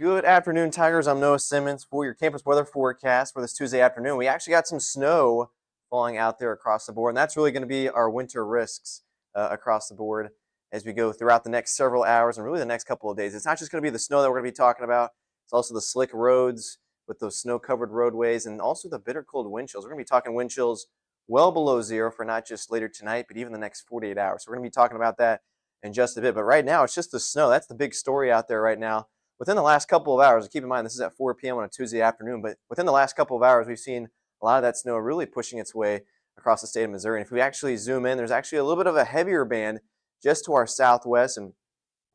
Good afternoon, Tigers. I'm Noah Simmons for your campus weather forecast for this Tuesday afternoon. We actually got some snow falling out there across the board, and that's really going to be our winter risks across the board as we go throughout the next several hours and really the next couple of days. It's not just going to be the snow that we're going to be talking about, it's also the slick roads with those snow-covered roadways and also the bitter cold wind chills. We're going to be talking wind chills well below zero for not just later tonight, but even the next 48 hours. So we're going to be talking about that in just a bit. But right now, it's just the snow. That's the big story out there right now. Within the last couple of hours, keep in mind this is at 4 p.m. on a Tuesday afternoon, but within the last couple of hours, we've seen a lot of that snow really pushing its way across the state of Missouri. And if we actually zoom in, there's actually a little bit of a heavier band just to our southwest and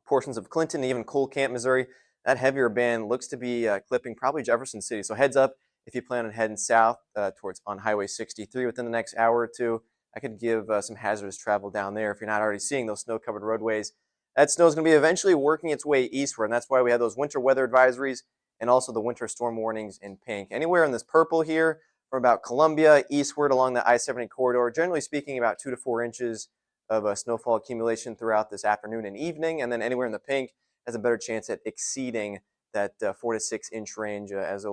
portions of Clinton, even Cole Camp, Missouri. That heavier band looks to be clipping probably Jefferson City. So heads up if you plan on heading south towards on Highway 63 within the next hour or two. I could give some hazardous travel down there if you're not already seeing those snow-covered roadways. That snow is going to be eventually working its way eastward, and that's why we have those winter weather advisories and also the winter storm warnings in pink. Anywhere in this purple here, from about Columbia eastward along the I-70 corridor, generally speaking about 2 to 4 inches of snowfall accumulation throughout this afternoon and evening, and then anywhere in the pink has a better chance at exceeding that 4 to 6 inch range as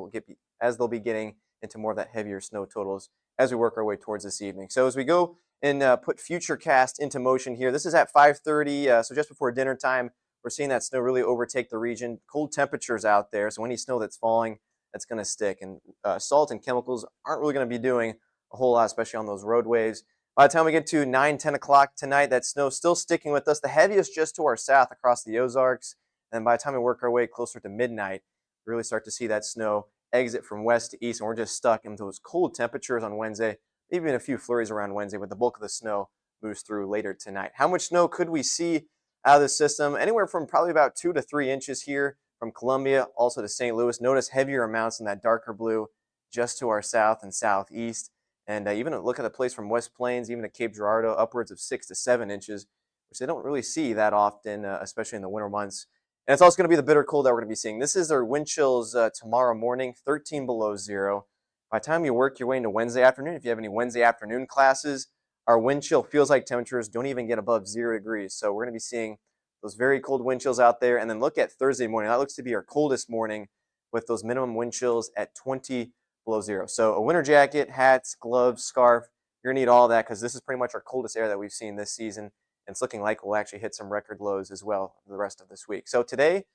they'll be getting into more of that heavier snow totals as we work our way towards this evening. So as we go and put Futurecast into motion here. This is at 5:30, so just before dinner time. We're seeing that snow really overtake the region. Cold temperatures out there, so any snow that's falling, that's going to stick. And salt and chemicals aren't really going to be doing a whole lot, especially on those roadways. By the time we get to 9, 10 o'clock tonight, that snow still sticking with us. The heaviest just to our south across the Ozarks. And by the time we work our way closer to midnight, we really start to see that snow exit from west to east, and we're just stuck in those cold temperatures on Wednesday. Even a few flurries around Wednesday, but the bulk of the snow moves through later tonight. How much snow could we see out of the system? Anywhere from probably about 2 to 3 inches here from Columbia, also to St. Louis. Notice heavier amounts in that darker blue just to our south and southeast. And even look at the place from West Plains, even to Cape Girardeau, upwards of 6 to 7 inches, which they don't really see that often, especially in the winter months. And it's also going to be the bitter cold that we're going to be seeing. This is our wind chills tomorrow morning, 13 below zero. By the time you work your way into Wednesday afternoon, if you have any Wednesday afternoon classes, our wind chill feels like temperatures don't even get above 0 degrees. So we're going to be seeing those very cold wind chills out there. And then look at Thursday morning. That looks to be our coldest morning with those minimum wind chills at 20 below zero. So a winter jacket, hats, gloves, scarf, you're going to need all that because this is pretty much our coldest air that we've seen this season. And it's looking like we'll actually hit some record lows as well the rest of this week. So tonight,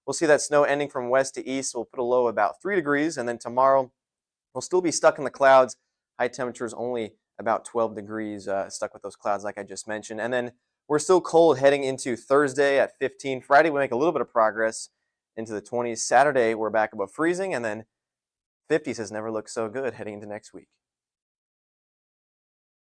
we'll see that snow ending from west to east. We'll put a low about 3 degrees. And then tomorrow, we'll still be stuck in the clouds. High temperatures only about 12 degrees, stuck with those clouds like I just mentioned. And then we're still cold heading into Thursday at 15. Friday, we make a little bit of progress into the 20s. Saturday, we're back above freezing. And then 50s has never looked so good heading into next week.